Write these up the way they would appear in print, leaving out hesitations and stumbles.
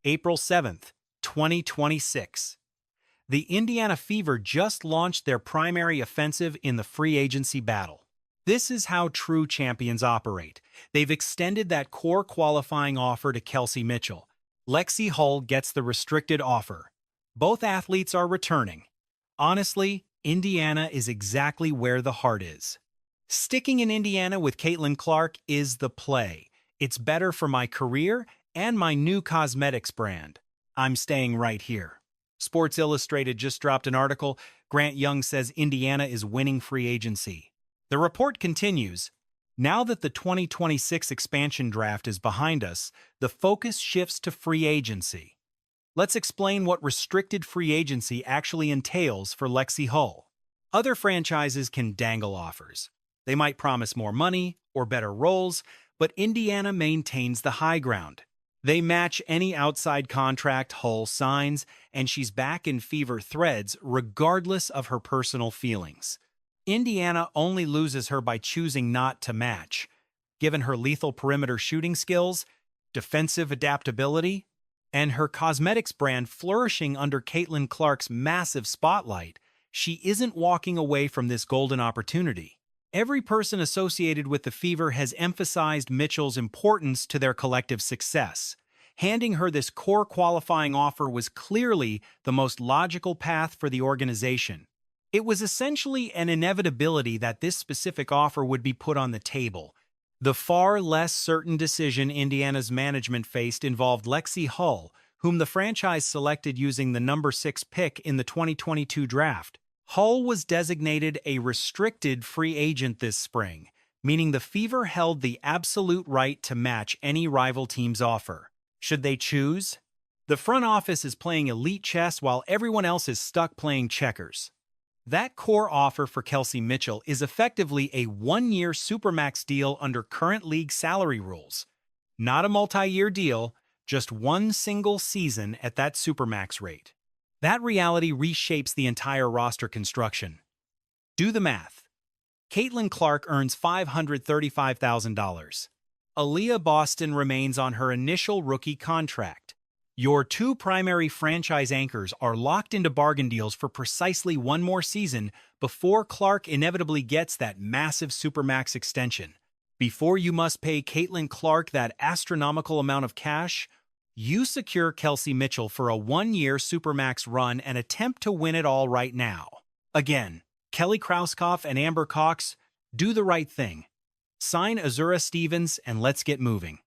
April 7th, 2026. The Indiana Fever just launched their primary offensive in the free agency battle. This is how true champions operate. They've extended that core qualifying offer to Kelsey Mitchell. Lexi Hull gets the restricted offer. Both athletes are returning. Honestly, Indiana is exactly where the heart is. Sticking in Indiana with Caitlin Clark is the play. It's better for my career and my new cosmetics brand. I'm staying right here. Sports Illustrated just dropped an article. Grant Young says Indiana is winning free agency. The report continues. Now that the 2026 expansion draft is behind us, the focus shifts to free agency. Let's explain what restricted free agency actually entails for Lexi Hull. Other franchises can dangle offers. They might promise more money or better roles, but Indiana maintains the high ground. They match any outside contract Hull signs, and she's back in Fever threads regardless of her personal feelings. Indiana only loses her by choosing not to match. Given her lethal perimeter shooting skills, defensive adaptability, and her cosmetics brand flourishing under Caitlin Clark's massive spotlight, she isn't walking away from this golden opportunity. Every person associated with the Fever has emphasized Mitchell's importance to their collective success. Handing her this core qualifying offer was clearly the most logical path for the organization. It was essentially an inevitability that this specific offer would be put on the table. The far less certain decision Indiana's management faced involved Lexi Hull, whom the franchise selected using the number 6 pick in the 2022 draft. Hull was designated a restricted free agent this spring, meaning the Fever held the absolute right to match any rival team's offer. Should they choose? The front office is playing elite chess while everyone else is stuck playing checkers. That core offer for Kelsey Mitchell is effectively a one-year Supermax deal under current league salary rules. Not a multi-year deal, just one single season at that Supermax rate. That reality reshapes the entire roster construction. Do the math. Caitlin Clark earns $535,000. Aaliyah Boston remains on her initial rookie contract. Your two primary franchise anchors are locked into bargain deals for precisely one more season before Clark inevitably gets that massive Supermax extension. Before you must pay Caitlin Clark that astronomical amount of cash, you secure Kelsey Mitchell for a one-year Supermax run and attempt to win it all right now. Again, Kelly Krauskopf and Amber Cox, do the right thing. Sign Azura Stevens and let's get moving.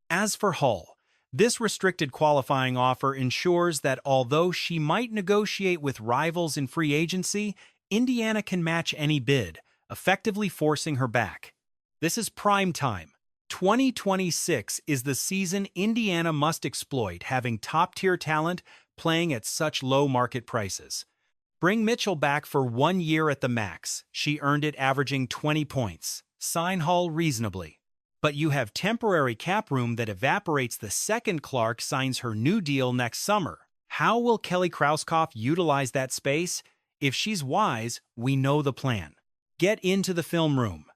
As for Hull, this restricted qualifying offer ensures that although she might negotiate with rivals in free agency, Indiana can match any bid, effectively forcing her back. This is prime time. 2026 is the season Indiana must exploit, having top-tier talent playing at such low market prices. Bring Mitchell back for 1 year at the max. She earned it averaging 20 points. Sign Hull reasonably. But you have temporary cap room that evaporates the second Clark signs her new deal next summer. How will Kelly Krauskopf utilize that space? If she's wise, we know the plan. Get into the film room.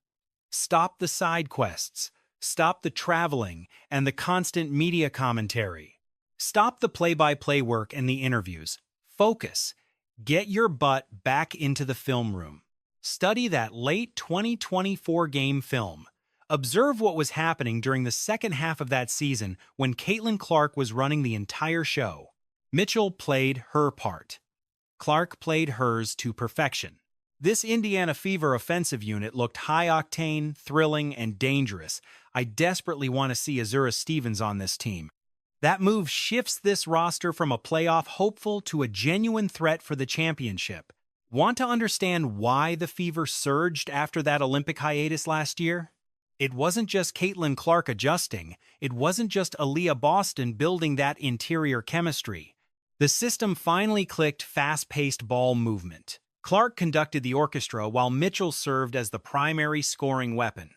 Stop the side quests. Stop the traveling and the constant media commentary. Stop the play-by-play work and the interviews. Focus. Get your butt back into the film room. Study that late 2024 game film. Observe what was happening during the second half of that season when Caitlin Clark was running the entire show. Mitchell played her part. Clark played hers to perfection. This Indiana Fever offensive unit looked high-octane, thrilling, and dangerous. I desperately want to see Azura Stevens on this team. That move shifts this roster from a playoff hopeful to a genuine threat for the championship. Want to understand why the Fever surged after that Olympic hiatus last year? It wasn't just Caitlin Clark adjusting. It wasn't just Aaliyah Boston building that interior chemistry. The system finally clicked fast-paced ball movement. Clark conducted the orchestra while Mitchell served as the primary scoring weapon.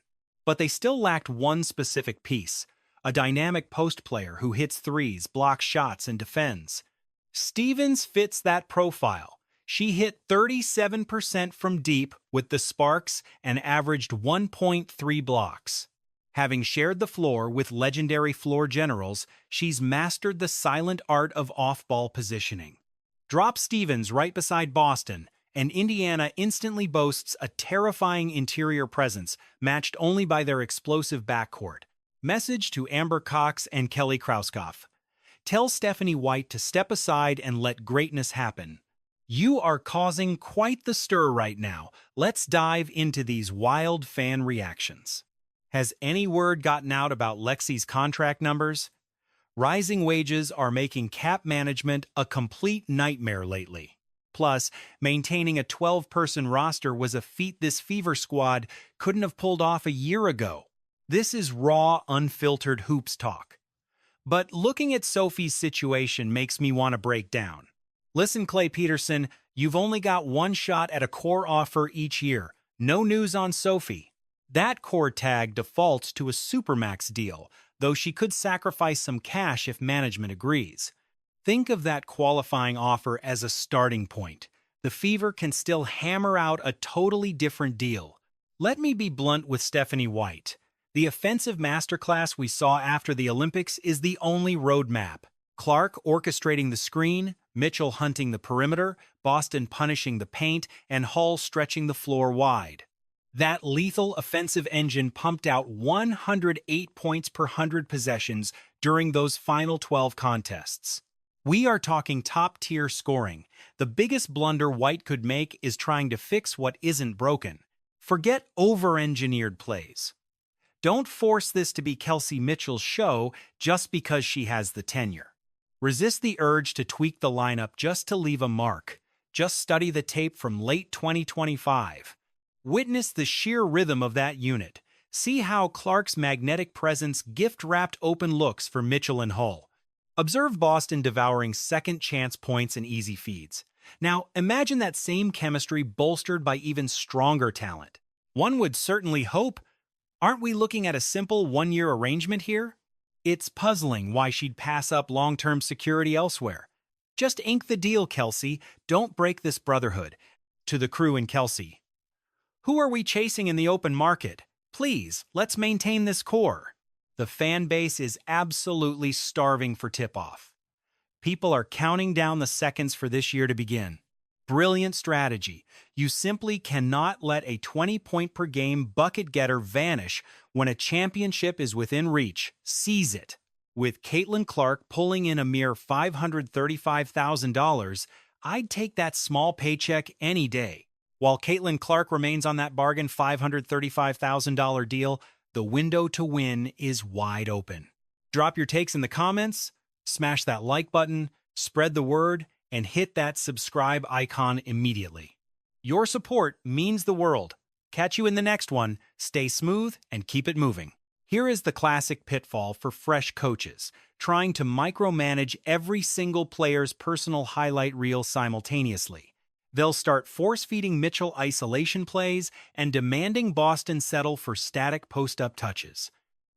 But they still lacked one specific piece, a dynamic post player who hits threes, blocks shots, and defends. Stevens fits that profile. She hit 37% from deep with the Sparks and averaged 1.3 blocks. Having shared the floor with legendary floor generals, she's mastered the silent art of off-ball positioning. Drop Stevens right beside Boston, and Indiana instantly boasts a terrifying interior presence matched only by their explosive backcourt. Message to Amber Cox and Kelly Krauskopf. Tell Stephanie White to step aside and let greatness happen. You are causing quite the stir right now. Let's dive into these wild fan reactions. Has any word gotten out about Lexi's contract numbers? Rising wages are making cap management a complete nightmare lately. Plus, maintaining a 12-person roster was a feat this Fever squad couldn't have pulled off a year ago. This is raw, unfiltered hoops talk. But looking at Sophie's situation makes me want to break down. Listen, Clay Peterson, you've only got one shot at a core offer each year. No news on Sophie. That core tag defaults to a Supermax deal, though she could sacrifice some cash if management agrees. Think of that qualifying offer as a starting point. The Fever can still hammer out a totally different deal. Let me be blunt with Stephanie White. The offensive masterclass we saw after the Olympics is the only roadmap. Clark orchestrating the screen, Mitchell hunting the perimeter, Boston punishing the paint, and Hull stretching the floor wide. That lethal offensive engine pumped out 108 points per 100 possessions during those final 12 contests. We are talking top-tier scoring. The biggest blunder White could make is trying to fix what isn't broken. Forget over-engineered plays. Don't force this to be Kelsey Mitchell's show just because she has the tenure. Resist the urge to tweak the lineup just to leave a mark. Just study the tape from late 2025. Witness the sheer rhythm of that unit. See how Clark's magnetic presence gift-wrapped open looks for Mitchell and Hull. Observe Boston devouring second-chance points and easy feeds. Now, imagine that same chemistry bolstered by even stronger talent. One would certainly hope. Aren't we looking at a simple one-year arrangement here? It's puzzling why she'd pass up long-term security elsewhere. Just ink the deal, Kelsey. Don't break this brotherhood. To the crew and Kelsey. Who are we chasing in the open market? Please, let's maintain this core. The fan base is absolutely starving for tip-off. People are counting down the seconds for this year to begin. Brilliant strategy. You simply cannot let a 20-point-per-game bucket-getter vanish when a championship is within reach. Seize it. With Caitlin Clark pulling in a mere $535,000, I'd take that small paycheck any day. While Caitlin Clark remains on that bargain $535,000 deal, the window to win is wide open. Drop your takes in the comments, smash that like button, spread the word, and hit that subscribe icon immediately. Your support means the world. Catch you in the next one. Stay smooth and keep it moving. Here is the classic pitfall for fresh coaches, trying to micromanage every single player's personal highlight reel simultaneously. They'll start force-feeding Mitchell isolation plays and demanding Boston settle for static post-up touches.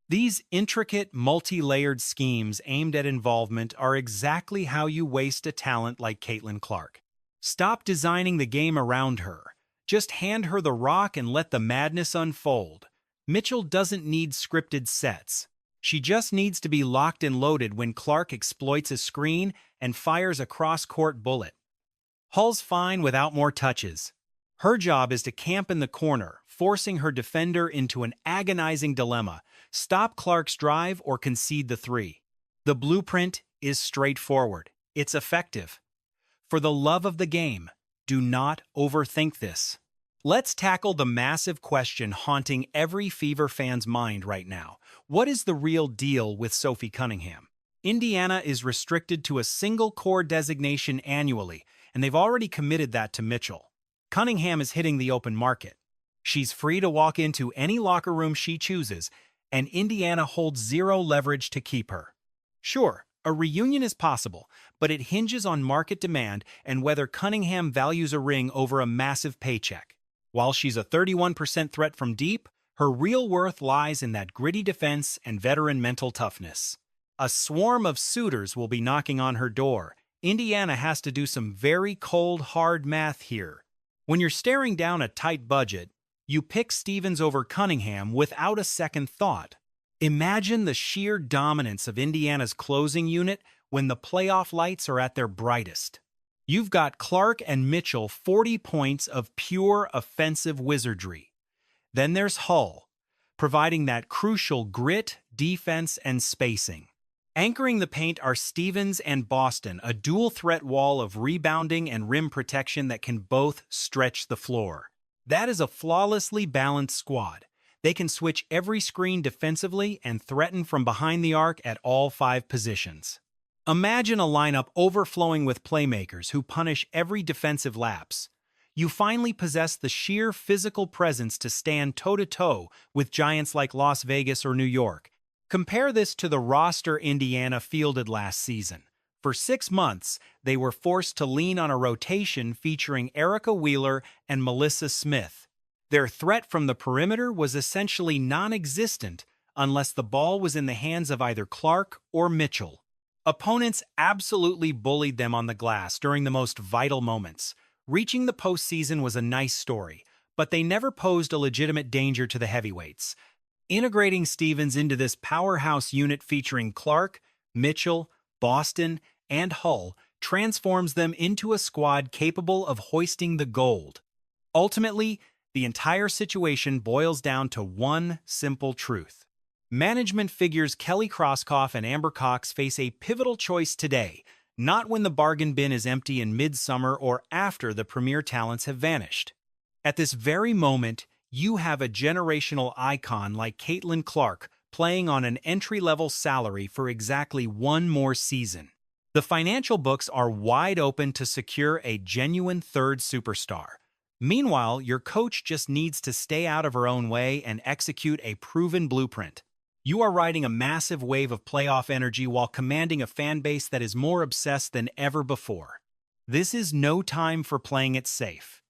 These intricate, multi-layered schemes aimed at involvement are exactly how you waste a talent like Caitlin Clark. Stop designing the game around her. Just hand her the rock and let the madness unfold. Mitchell doesn't need scripted sets. She just needs to be locked and loaded when Clark exploits a screen and fires a cross-court bullet. Hull's fine without more touches. Her job is to camp in the corner, forcing her defender into an agonizing dilemma: stop Clark's drive or concede the three. The blueprint is straightforward. It's effective. For the love of the game, do not overthink this. Let's tackle the massive question haunting every Fever fan's mind right now. What is the real deal with Sophie Cunningham? Indiana is restricted to a single core designation annually, and they've already committed that to Mitchell. Cunningham is hitting the open market. She's free to walk into any locker room she chooses, and Indiana holds zero leverage to keep her. Sure, a reunion is possible, but it hinges on market demand and whether Cunningham values a ring over a massive paycheck. While she's a 31% threat from deep, her real worth lies in that gritty defense and veteran mental toughness. A swarm of suitors will be knocking on her door. Indiana has to do some very cold, hard math here. When you're staring down a tight budget, you pick Stevens over Cunningham without a second thought. Imagine the sheer dominance of Indiana's closing unit when the playoff lights are at their brightest. You've got Clark and Mitchell 40 points of pure offensive wizardry. Then there's Hull, providing that crucial grit, defense, and spacing. Anchoring the paint are Stevens and Boston, a dual-threat wall of rebounding and rim protection that can both stretch the floor. That is a flawlessly balanced squad. They can switch every screen defensively and threaten from behind the arc at all 5 positions. Imagine a lineup overflowing with playmakers who punish every defensive lapse. You finally possess the sheer physical presence to stand toe-to-toe with giants like Las Vegas or New York. Compare this to the roster Indiana fielded last season. For 6 months, they were forced to lean on a rotation featuring Erica Wheeler and Melissa Smith. Their threat from the perimeter was essentially non-existent unless the ball was in the hands of either Clark or Mitchell. Opponents absolutely bullied them on the glass during the most vital moments. Reaching the postseason was a nice story, but they never posed a legitimate danger to the heavyweights. Integrating Stevens into this powerhouse unit featuring Clark, Mitchell, Boston, and Hull transforms them into a squad capable of hoisting the gold. Ultimately, the entire situation boils down to one simple truth. Management figures Kelly Krauskopf and Amber Cox face a pivotal choice today, not when the bargain bin is empty in midsummer or after the premier talents have vanished. At this very moment, you have a generational icon like Caitlin Clark playing on an entry-level salary for exactly one more season. The financial books are wide open to secure a genuine third superstar. Meanwhile, your coach just needs to stay out of her own way and execute a proven blueprint. You are riding a massive wave of playoff energy while commanding a fan base that is more obsessed than ever before. This is no time for playing it safe.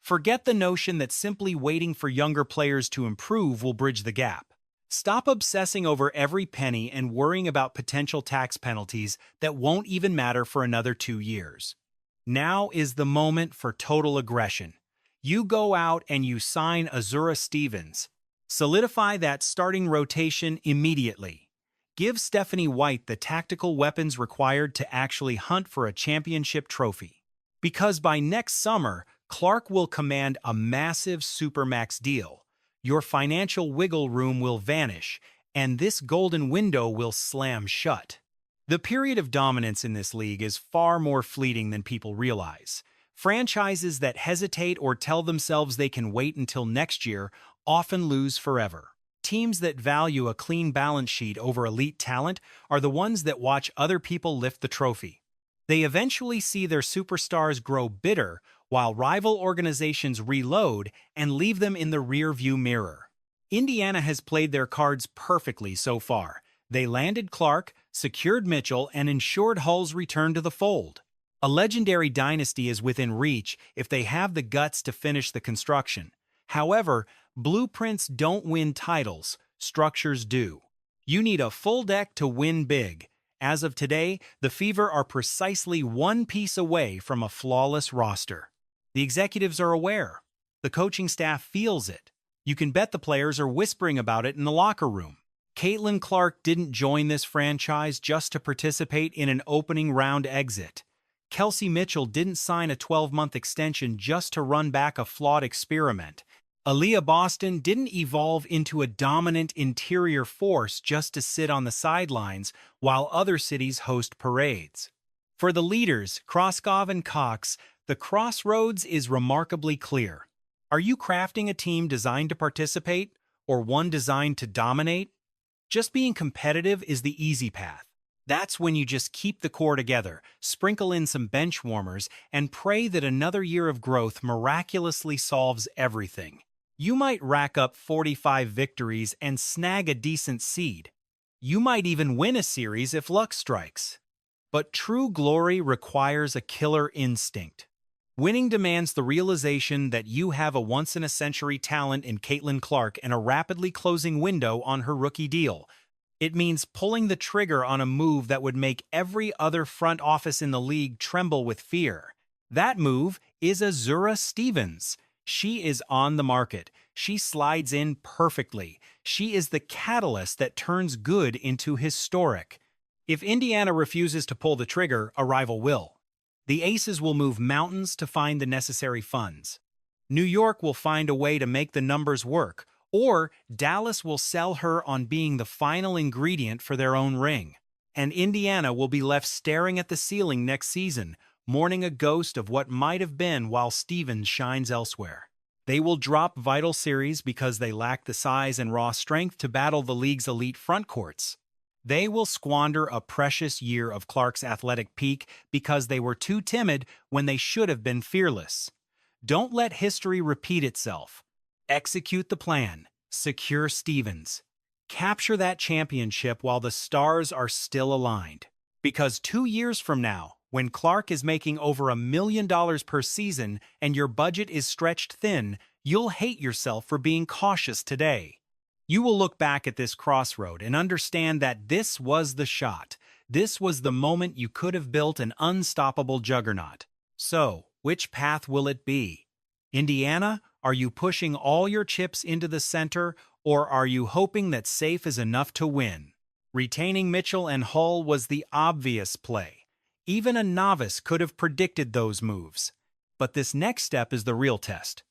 Forget the notion that simply waiting for younger players to improve will bridge the gap. Stop obsessing over every penny and worrying about potential tax penalties that won't even matter for another 2 years. Now is the moment for total aggression. You go out and you sign Azura Stevens. Solidify that starting rotation immediately. Give Stephanie White the tactical weapons required to actually hunt for a championship trophy. Because by next summer, Clark will command a massive Supermax deal. Your financial wiggle room will vanish, and this golden window will slam shut. The period of dominance in this league is far more fleeting than people realize. Franchises that hesitate or tell themselves they can wait until next year often lose forever. Teams that value a clean balance sheet over elite talent are the ones that watch other people lift the trophy. They eventually see their superstars grow bitter while rival organizations reload and leave them in the rearview mirror. Indiana has played their cards perfectly so far. They landed Clark, secured Mitchell, and ensured Hull's return to the fold. A legendary dynasty is within reach if they have the guts to finish the construction. However, blueprints don't win titles, structures do. You need a full deck to win big. As of today, the Fever are precisely one piece away from a flawless roster. The executives are aware. The coaching staff feels it. You can bet the players are whispering about it in the locker room. Caitlin Clark didn't join this franchise just to participate in an opening round exit. Kelsey Mitchell didn't sign a 12-month extension just to run back a flawed experiment. Aaliyah Boston didn't evolve into a dominant interior force just to sit on the sidelines while other cities host parades. For the leaders, Krauskopf and Cox, the crossroads is remarkably clear. Are you crafting a team designed to participate, or one designed to dominate? Just being competitive is the easy path. That's when you just keep the core together, sprinkle in some bench warmers, and pray that another year of growth miraculously solves everything. You might rack up 45 victories and snag a decent seed. You might even win a series if luck strikes. But true glory requires a killer instinct. Winning demands the realization that you have a once-in-a-century talent in Caitlin Clark and a rapidly closing window on her rookie deal. It means pulling the trigger on a move that would make every other front office in the league tremble with fear. That move is Azura Stevens. She is on the market. She slides in perfectly. She is the catalyst that turns good into historic. If Indiana refuses to pull the trigger, a rival will. The Aces will move mountains to find the necessary funds. New York will find a way to make the numbers work, or Dallas will sell her on being the final ingredient for their own ring. And Indiana will be left staring at the ceiling next season, mourning a ghost of what might have been while Stevens shines elsewhere. They will drop vital series because they lack the size and raw strength to battle the league's elite frontcourts. They will squander a precious year of Clark's athletic peak because they were too timid when they should have been fearless. Don't let history repeat itself. Execute the plan. Secure Stevens. Capture that championship while the stars are still aligned. Because 2 years from now, when Clark is making over $1 million per season and your budget is stretched thin, you'll hate yourself for being cautious today. You will look back at this crossroad and understand that this was the shot. This was the moment you could have built an unstoppable juggernaut. So, which path will it be? Indiana, are you pushing all your chips into the center, or are you hoping that safe is enough to win? Retaining Mitchell and Hull was the obvious play. Even a novice could have predicted those moves. But this next step is the real test.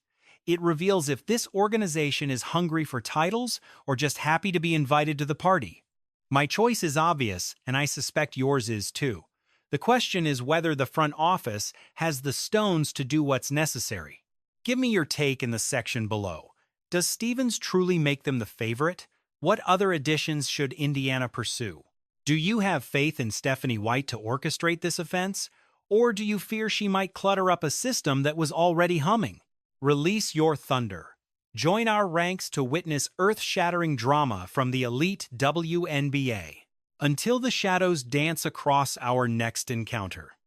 It reveals if this organization is hungry for titles or just happy to be invited to the party. My choice is obvious, and I suspect yours is too. The question is whether the front office has the stones to do what's necessary. Give me your take in the section below. Does Stevens truly make them the favorite? What other additions should Indiana pursue? Do you have faith in Stephanie White to orchestrate this offense? Or do you fear she might clutter up a system that was already humming? Release your thunder. Join our ranks to witness earth-shattering drama from the elite WNBA. Until the shadows dance across our next encounter.